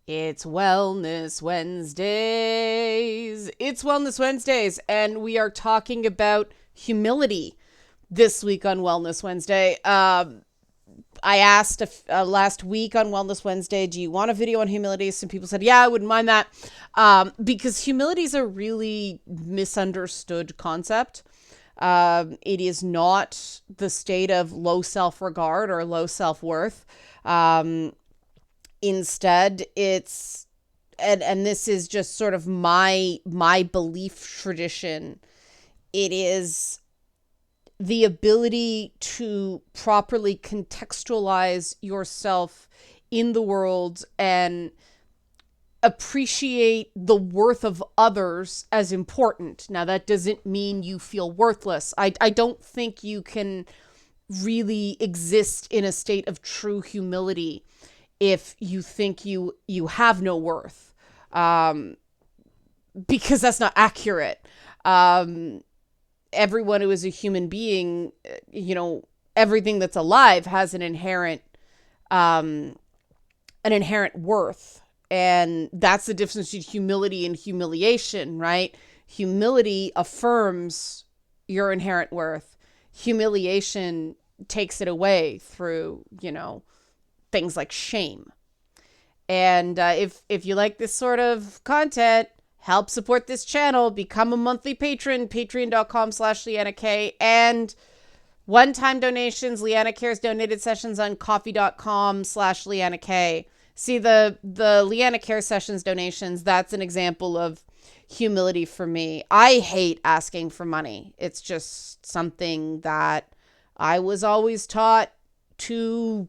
It's Wellness Wednesdays. It's Wellness Wednesdays, and we are talking about humility this week on Wellness Wednesday. I asked last week on Wellness Wednesday, do you want a video on humility? Some people said, yeah, I wouldn't mind that, because humility is a really misunderstood concept. It is not the state of low self-regard or low self-worth. Instead, it's, and this is just sort of my belief tradition. It is the ability to properly contextualize yourself in the world and appreciate the worth of others as important. Now, that doesn't mean you feel worthless. I don't think you can really exist in a state of true humility if you think you have no worth, because that's not accurate. Everyone who is a human being, everything that's alive has an inherent worth. And that's the difference between humility and humiliation, right? Humility affirms your inherent worth. Humiliation takes it away through, things like shame. And if you like this sort of content, help support this channel, become a monthly patron, patreon.com/Leanna K, and one-time donations. Leanna Cares donated sessions on coffee.com/Leanna K. See, the Leanna Care sessions donations, that's an example of humility for me. I hate asking for money. It's just something that I was always taught to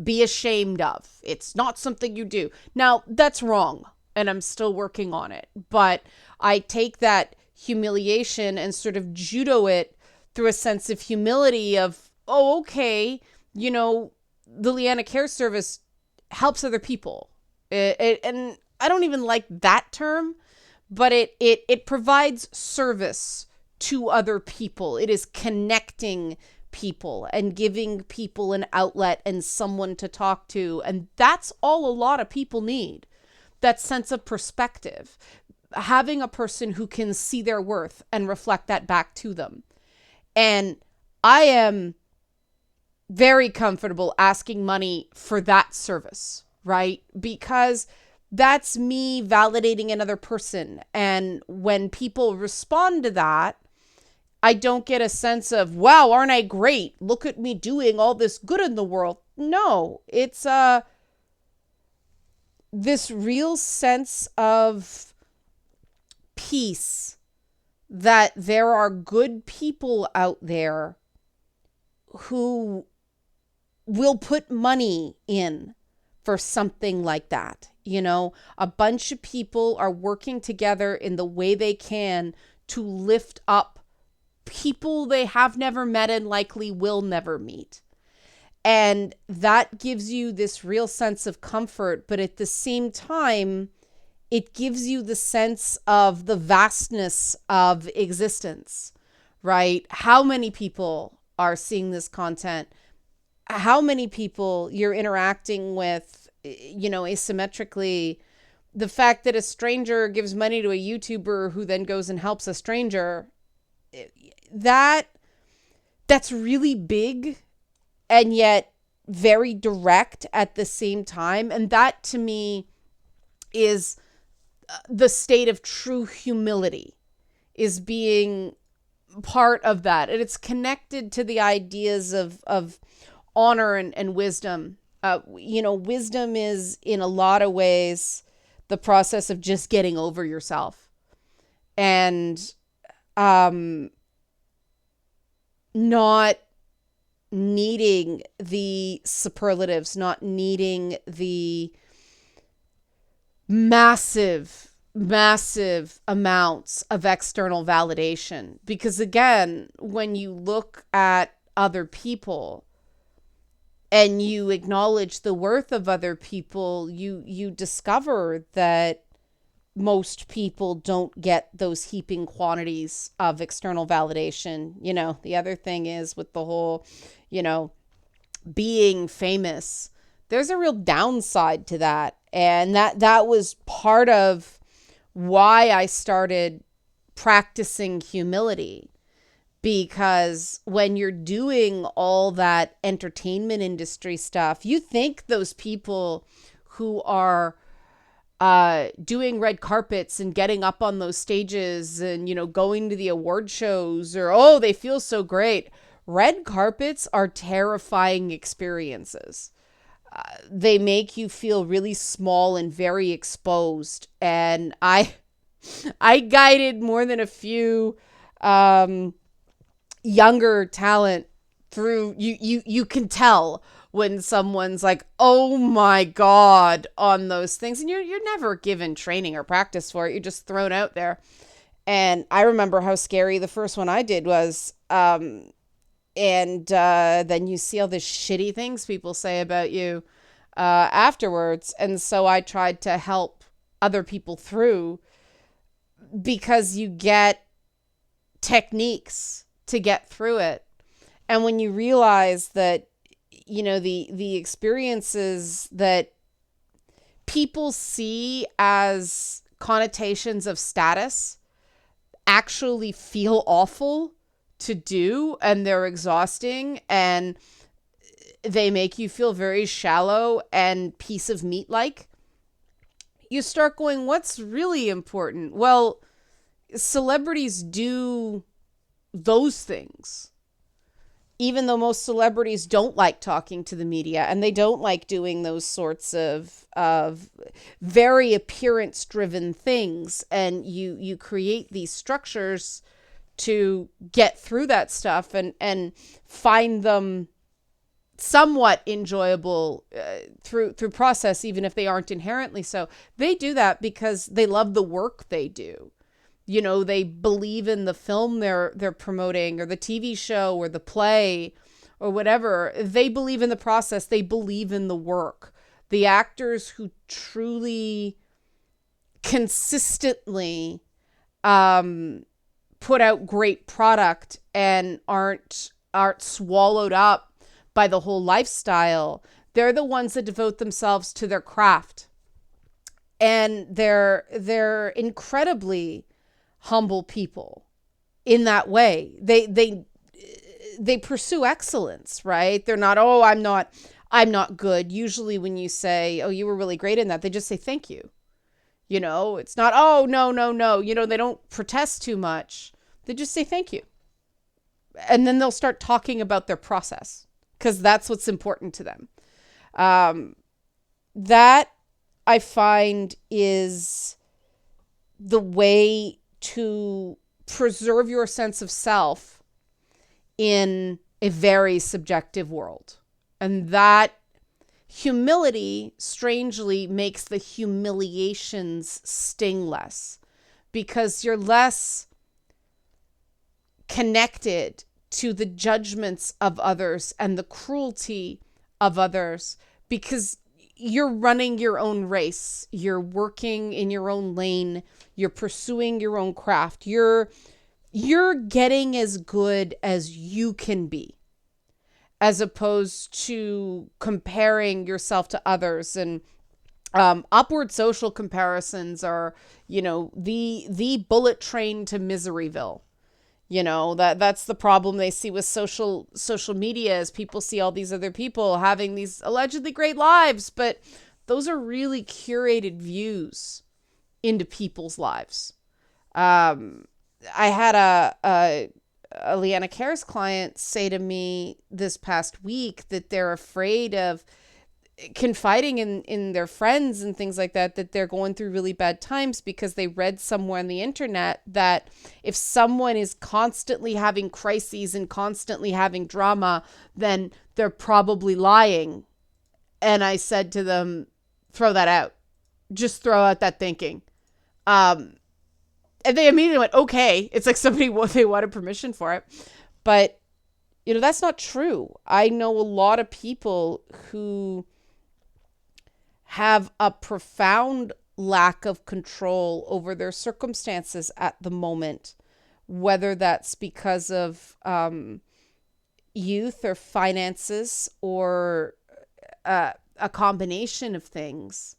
be ashamed of. It's not something you do. Now, that's wrong, and I'm still working on it. But I take that humiliation and sort of judo it through a sense of humility of, oh, okay, the Leanna Care Service helps other people. And I don't even like that term, but it provides service to other people. It is connecting people and giving people an outlet and someone to talk to. And that's all a lot of people need. That sense of perspective, having a person who can see their worth and reflect that back to them. And I am very comfortable asking money for that service, right? Because that's me validating another person. And when people respond to that, I don't get a sense of, wow, aren't I great? Look at me doing all this good in the world. No, it's this real sense of peace that there are good people out there who will put money in for something like that. A bunch of people are working together in the way they can to lift up people they have never met and likely will never meet. And that gives you this real sense of comfort, but at the same time, it gives you the sense of the vastness of existence, right? How many people are seeing this content? How many people you're interacting with, asymmetrically? The fact that a stranger gives money to a YouTuber who then goes and helps a stranger, that's really big and yet very direct at the same time. And that to me is the state of true humility, is being part of that. And it's connected to the ideas of honor and wisdom. Wisdom is in a lot of ways the process of just getting over yourself and not needing the superlatives, not needing the massive amounts of external validation. Because again, when you look at other people and you acknowledge the worth of other people, you discover that most people don't get those heaping quantities of external validation. The other thing is with the whole, being famous, there's a real downside to that. And that was part of why I started practicing humility, because when you're doing all that entertainment industry stuff, you think those people who are doing red carpets and getting up on those stages and, going to the award shows, or, oh, they feel so great. Red carpets are terrifying experiences. They make you feel really small and very exposed. And I guided more than a few younger talent through. You can tell when someone's like, oh my God, on those things. And you're never given training or practice for it. You're just thrown out there. And I remember how scary the first one I did was. And then you see all the shitty things people say about you afterwards. And so I tried to help other people through, because you get techniques to get through it. And when you realize that, the experiences that people see as connotations of status actually feel awful to do, and they're exhausting, and they make you feel very shallow and piece of meat like, you start going, what's really important? Well, celebrities do those things, even though most celebrities don't like talking to the media, and they don't like doing those sorts of very appearance driven things. And you create these structures to get through that stuff and find them somewhat enjoyable through process, even if they aren't inherently so. They do that because they love the work they do. They believe in the film they're promoting, or the TV show, or the play, or whatever. They believe in the process. They believe in the work. The actors who truly consistently put out great product and aren't swallowed up by the whole lifestyle, they're the ones that devote themselves to their craft. And they're incredibly humble people in that way. They pursue excellence, right? They're not, oh, I'm not good. Usually when you say, oh, you were really great in that, they just say thank you. It's not, oh, no. They don't protest too much. They just say thank you. And then they'll start talking about their process, because that's what's important to them. That I find is the way to preserve your sense of self in a very subjective world. And that humility, strangely, makes the humiliations sting less, because you're less connected to the judgments of others and the cruelty of others, because you're running your own race. You're working in your own lane. You're pursuing your own craft. You're getting as good as you can be, as opposed to comparing yourself to others. And upward social comparisons are, the bullet train to Miseryville. That's the problem they see with social media, is people see all these other people having these allegedly great lives, but those are really curated views into people's lives. I had a Leanna Care's client say to me this past week that they're afraid of confiding in their friends and things like that they're going through really bad times, because they read somewhere on the internet that if someone is constantly having crises and constantly having drama, then they're probably lying. And I said to them, throw that out. Just throw out that thinking. And they immediately went, okay. It's like they wanted permission for it. But, that's not true. I know a lot of people who have a profound lack of control over their circumstances at the moment, whether that's because of youth or finances, or a combination of things.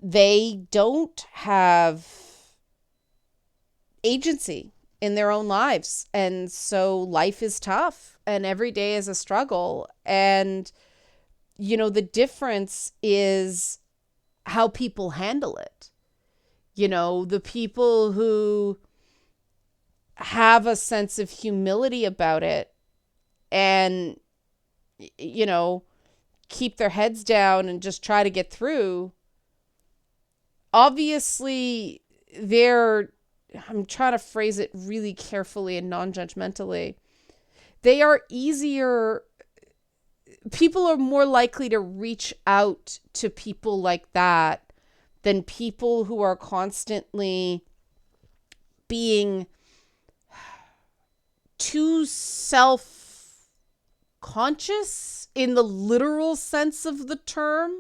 they don't have agency in their own lives. And so life is tough and every day is a struggle. And, the difference is how people handle it. The people who have a sense of humility about it and, keep their heads down and just try to get through. Obviously, I'm trying to phrase it really carefully and non-judgmentally. They are easier, people are more likely to reach out to people like that than people who are constantly being too self-conscious in the literal sense of the term.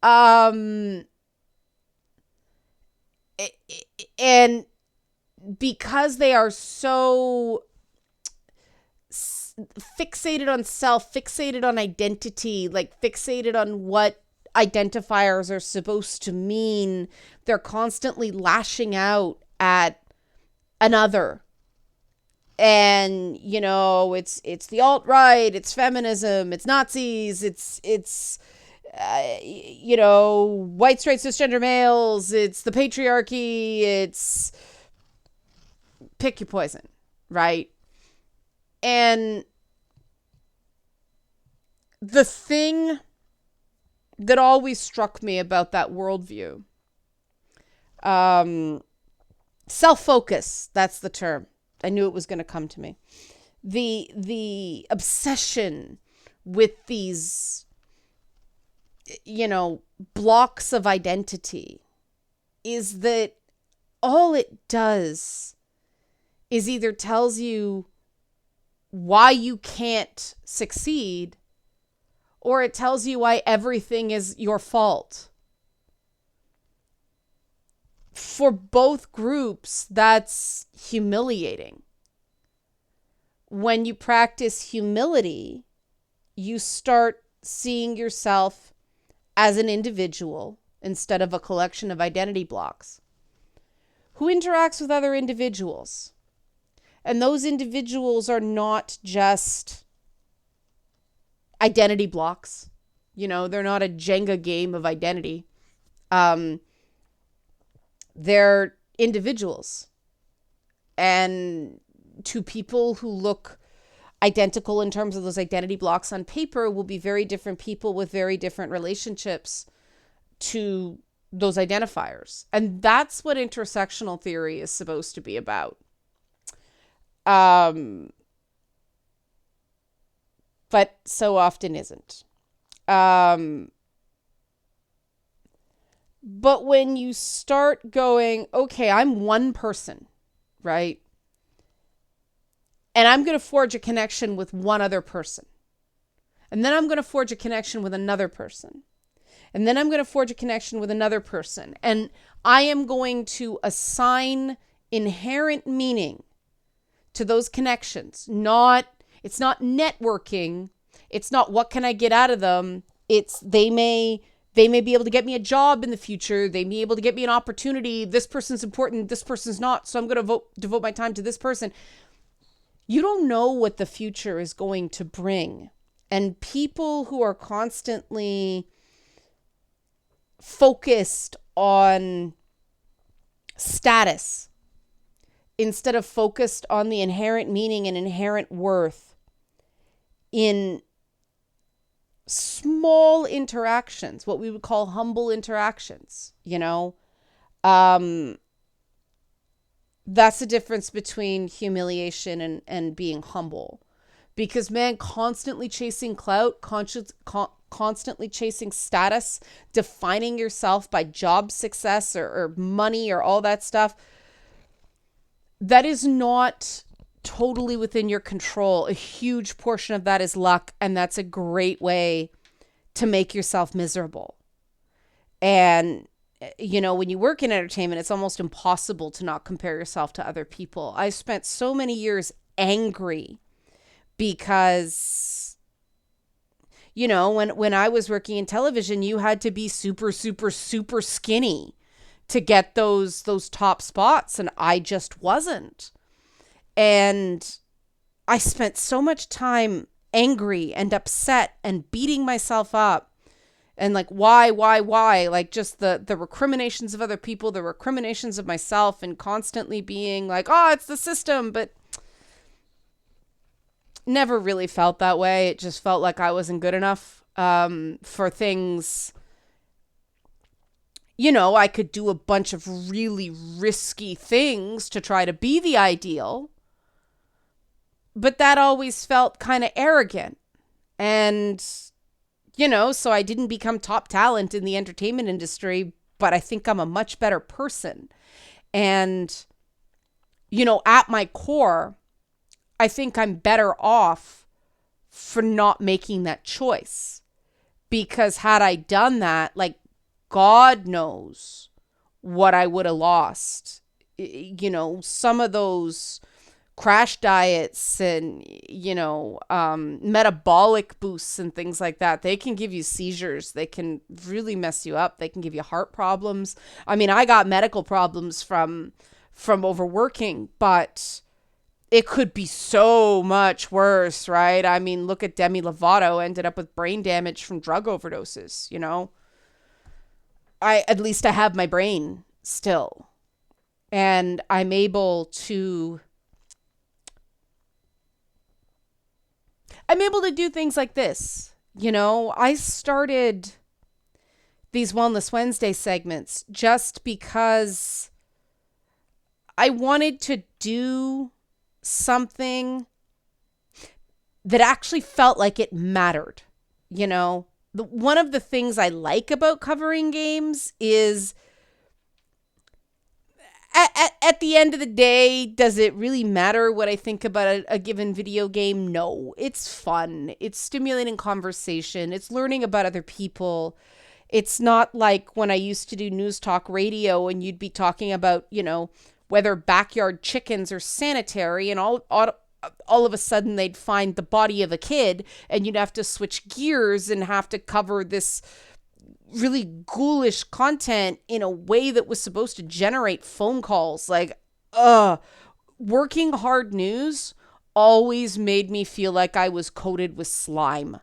And because they are so fixated on self, fixated on identity, like fixated on what identifiers are supposed to mean, they're constantly lashing out at another. And, it's the alt-right, it's feminism, it's Nazis, it's white straight cisgender males, it's the patriarchy, it's pick your poison, right? And the thing that always struck me about that worldview, self-focus, that's the term. I knew it was going to come to me. The obsession with these, blocks of identity is that all it does is either tells you why you can't succeed, or it tells you why everything is your fault. For both groups, that's humiliating. When you practice humility, you start seeing yourself as an individual instead of a collection of identity blocks who interacts with other individuals. And those individuals are not just identity blocks. They're not a Jenga game of identity. They're individuals. And to people who look identical in terms of those identity blocks on paper will be very different people with very different relationships to those identifiers. And that's what intersectional theory is supposed to be about. But so often isn't. But when you start going, okay, I'm one person, right? And I'm going to forge a connection with one other person. And then I'm going to forge a connection with another person. And then I'm going to forge a connection with another person. And I am going to assign inherent meaning to those connections. It's not networking. It's not what can I get out of them. It's they may be able to get me a job in the future. They may be able to get me an opportunity. This person's important. This person's not. So I'm going to devote my time to this person. You don't know what the future is going to bring. And people who are constantly focused on status instead of focused on the inherent meaning and inherent worth in small interactions, what we would call humble interactions, that's the difference between humiliation and being humble. Because, man, constantly chasing clout, constantly chasing status, defining yourself by job success or money or all that stuff, that is not totally within your control. A huge portion of that is luck, and that's a great way to make yourself miserable. And when you work in entertainment, it's almost impossible to not compare yourself to other people. I spent so many years angry because, You know, when I was working in television, you had to be super, super, super skinny to get those top spots, and I just wasn't. And I spent so much time angry and upset and beating myself up, and like, why, like just the recriminations of other people, the recriminations of myself, and constantly being like, oh, it's the system. But never really felt that way. It just felt like I wasn't good enough for things. You know, I could do a bunch of really risky things to try to be the ideal, but that always felt kind of arrogant. And, you know, so I didn't become top talent in the entertainment industry, but I think I'm a much better person. And, you know, at my core, I think I'm better off for not making that choice. Because had I done that, like, God knows what I would have lost. You know, some of those crash diets and, you know, metabolic boosts and things like that, they can give you seizures. They can really mess you up. They can give you heart problems. I mean, I got medical problems from overworking, but it could be so much worse, right? I mean, look at Demi Lovato, ended up with brain damage from drug overdoses, you know? At least I have my brain still. And I'm able to do things like this. You know, I started these Wellness Wednesday segments just because I wanted to do something that actually felt like it mattered. You know, one of the things I like about covering games is at the end of the day, does it really matter what I think about a given video game? No, it's fun. It's stimulating conversation. It's learning about other people. It's not like when I used to do news talk radio and you'd be talking about, you know, whether backyard chickens are sanitary, and all of a sudden they'd find the body of a kid and you'd have to switch gears and have to cover this really ghoulish content in a way that was supposed to generate phone calls. Like, working hard news always made me feel like I was coated with slime,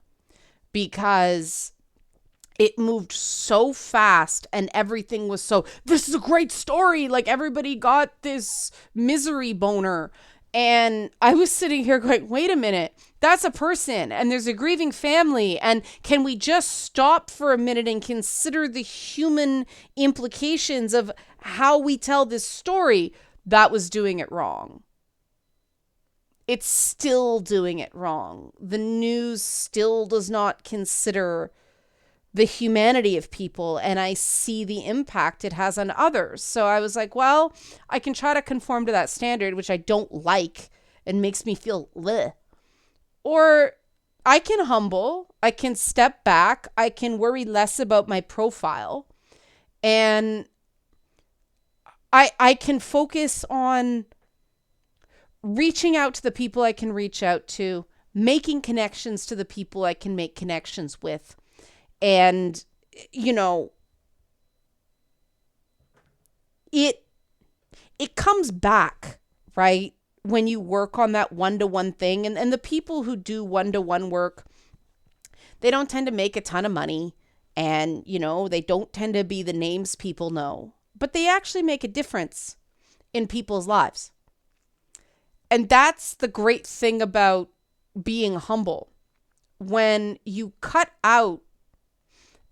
because it moved so fast and everything was so, this is a great story. Like, everybody got this misery boner. And I was sitting here going, wait a minute, that's a person and there's a grieving family. And can we just stop for a minute and consider the human implications of how we tell this story? That was doing it wrong. It's still doing it wrong. The news still does not consider the humanity of people, and I see the impact it has on others. So I was like, well, I can try to conform to that standard, which I don't like and makes me feel bleh. Or I can humble, I can step back, I can worry less about my profile, and I can focus on reaching out to the people I can reach out to, making connections to the people I can make connections with. And, you know, it comes back, right? When you work on that one-to-one thing. And the people who do one-to-one work, they don't tend to make a ton of money. And, you know, they don't tend to be the names people know. But they actually make a difference in people's lives. And that's the great thing about being humble. When you cut out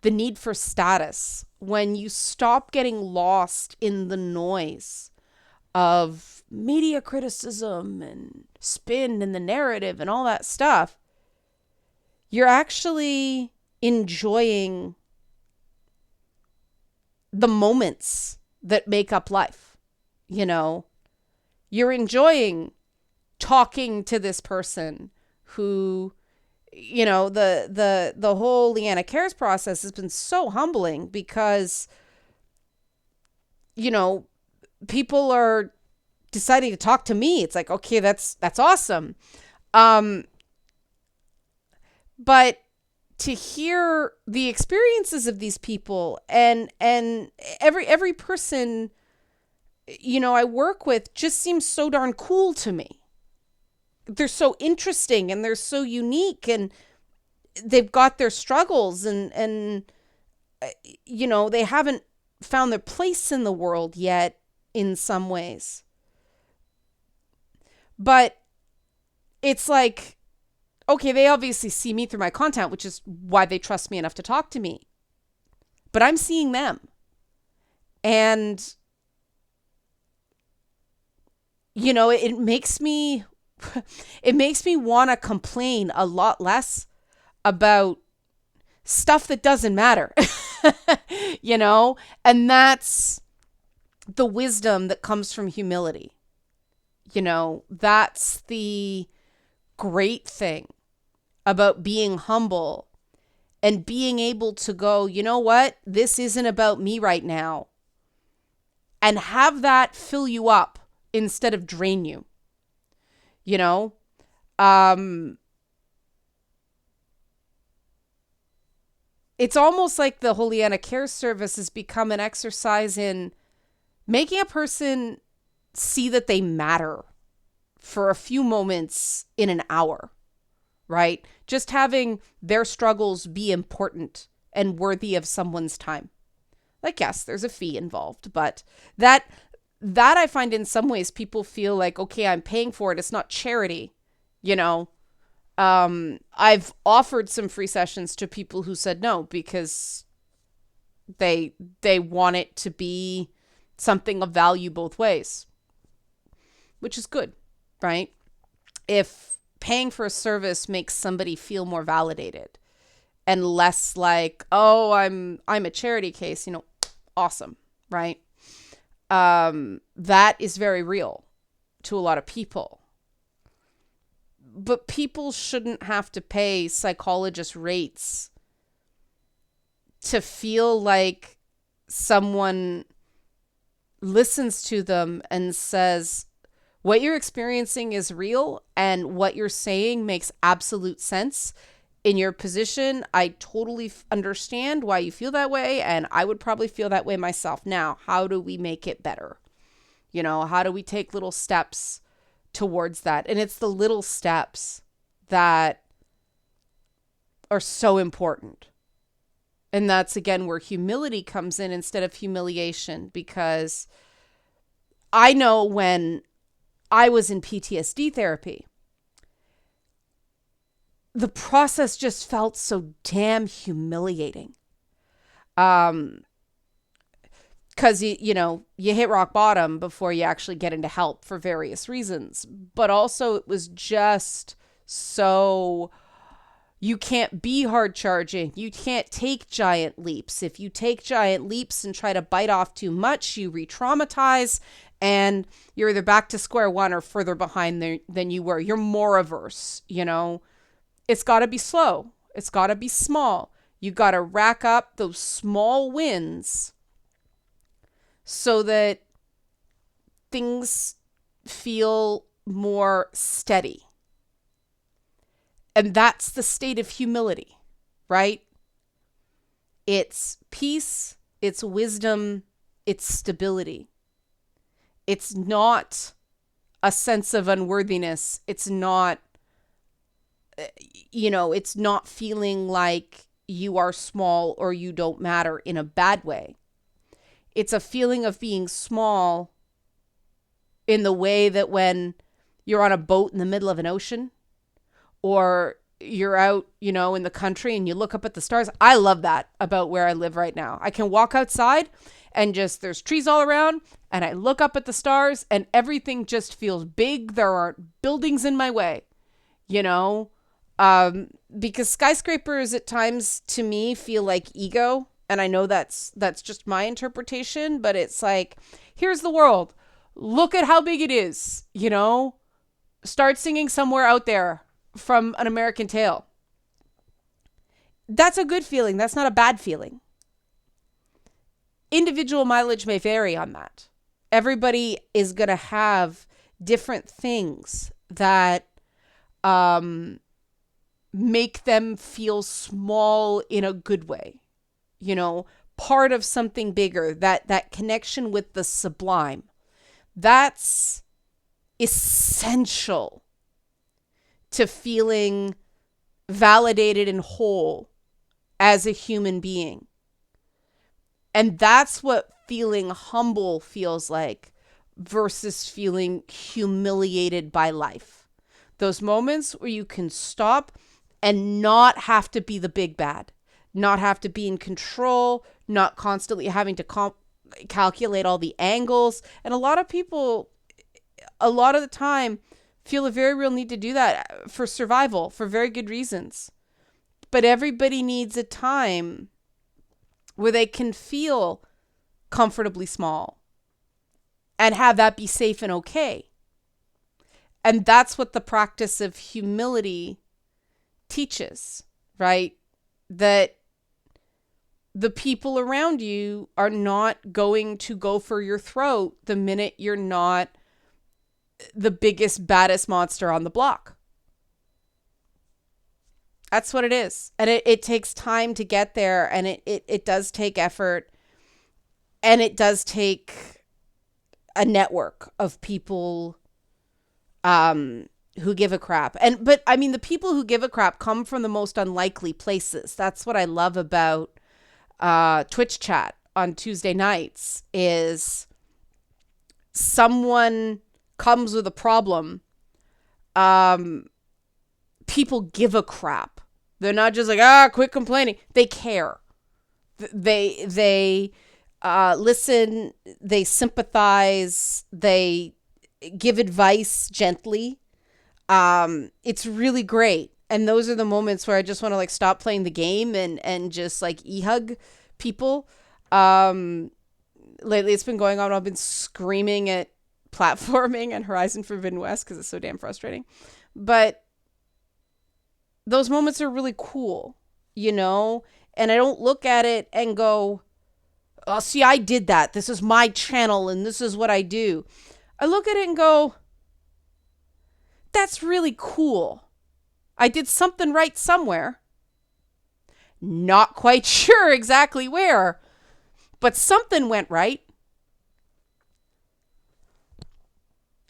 the need for status, when you stop getting lost in the noise of media criticism and spin and the narrative and all that stuff, you're actually enjoying the moments that make up life. You know, you're enjoying talking to this person who, you know, the whole Leanna Cares process has been so humbling, because, you know, people are deciding to talk to me. It's like, okay, that's awesome. But to hear the experiences of these people, and every person, I work with just seems so darn cool to me. They're so interesting and they're so unique, and they've got their struggles, and they haven't found their place in the world yet in some ways. But it's like, okay, they obviously see me through my content, which is why they trust me enough to talk to me. But I'm seeing them. And, it makes me want to complain a lot less about stuff that doesn't matter. And that's the wisdom that comes from humility. That's the great thing about being humble and being able to go, you know what? This isn't about me right now. And have that fill you up instead of drain you. It's almost like the Holiana Care Service has become an exercise in making a person see that they matter for a few moments in an hour, right? Just having their struggles be important and worthy of someone's time. Like, yes, there's a fee involved, but that I find in some ways people feel like, okay, I'm paying for it. It's not charity, I've offered some free sessions to people who said no because they want it to be something of value both ways, which is good, right? If paying for a service makes somebody feel more validated and less like, oh, I'm a charity case, awesome, right? That is very real to a lot of people. But people shouldn't have to pay psychologist rates to feel like someone listens to them and says, what you're experiencing is real and what you're saying makes absolute sense. In your position, I totally understand why you feel that way, and I would probably feel that way myself. Now, how do we make it better? How do we take little steps towards that? And it's the little steps that are so important. And that's, again, where humility comes in instead of humiliation, because I know when I was in PTSD therapy, the process just felt so damn humiliating. Because, you hit rock bottom before you actually get into help for various reasons. But also it was just so, you can't be hard charging. You can't take giant leaps. If you take giant leaps and try to bite off too much, you re-traumatize and you're either back to square one or further behind than you were. You're more averse, It's got to be slow. It's got to be small. You got to rack up those small wins so that things feel more steady. And that's the state of humility, right? It's peace, it's wisdom, it's stability. It's not a sense of unworthiness. It's not, it's not feeling like you are small or you don't matter in a bad way. It's a feeling of being small in the way that when you're on a boat in the middle of an ocean or you're out, in the country and you look up at the stars. I love that about where I live right now. I can walk outside and there's trees all around and I look up at the stars and everything just feels big. There aren't buildings in my way, because skyscrapers at times to me feel like ego. And I know that's just my interpretation, but it's like, here's the world. Look at how big it is, Start singing Somewhere Out There from An American Tail. That's a good feeling. That's not a bad feeling. Individual mileage may vary on that. Everybody is going to have different things that make them feel small in a good way, part of something bigger, that connection with the sublime. That's essential to feeling validated and whole as a human being. And that's what feeling humble feels like versus feeling humiliated by life. Those moments where you can stop and not have to be the big bad, not have to be in control, not constantly having to calculate all the angles. And a lot of people, a lot of the time, feel a very real need to do that for survival, for very good reasons. But everybody needs a time where they can feel comfortably small and have that be safe and okay. And that's what the practice of humility teaches, right? That the people around you are not going to go for your throat the minute you're not the biggest, baddest monster on the block. That's what it is. And it takes time to get there, and it does take effort, and it does take a network of people who give a crap. But I mean, the people who give a crap come from the most unlikely places. That's what I love about Twitch chat on Tuesday nights is someone comes with a problem. People give a crap. They're not just like, quit complaining. They care. They listen. They sympathize. They give advice gently. It's really great. And those are the moments where I just want to stop playing the game and just e-hug people. Lately it's been going on. I've been screaming at platforming and Horizon Forbidden West because it's so damn frustrating. But those moments are really cool, and I don't look at it and go, oh, see, I did that. This is my channel and this is what I do. I look at it and go, that's really cool. I did something right somewhere. Not quite sure exactly where, but something went right.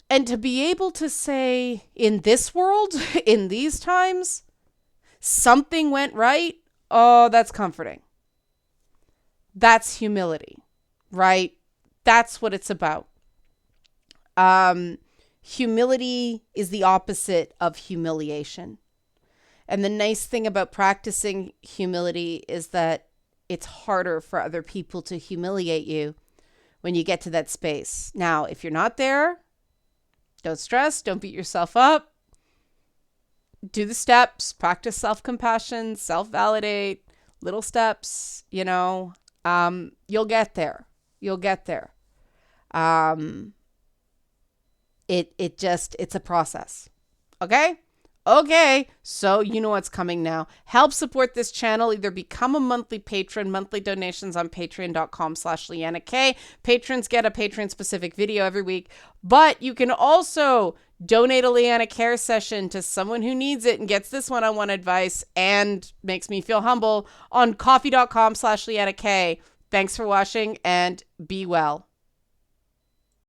And to be able to say, in this world, in these times, something went right, oh, that's comforting. That's humility, right? That's what it's about. Humility is the opposite of humiliation. And the nice thing about practicing humility is that it's harder for other people to humiliate you when you get to that space. Now, if you're not there, don't stress, don't beat yourself up. Do the steps, practice self-compassion, self-validate, little steps, you'll get there. You'll get there. It's a process. Okay? Okay, so you know what's coming now. Help support this channel. Either become a monthly patron, monthly donations on patreon.com/Leanna K. Patrons get a patron-specific video every week, but you can also donate a Leanna Care session to someone who needs it and gets this one-on-one advice and makes me feel humble on coffee.com/Leanna K. Thanks for watching and be well.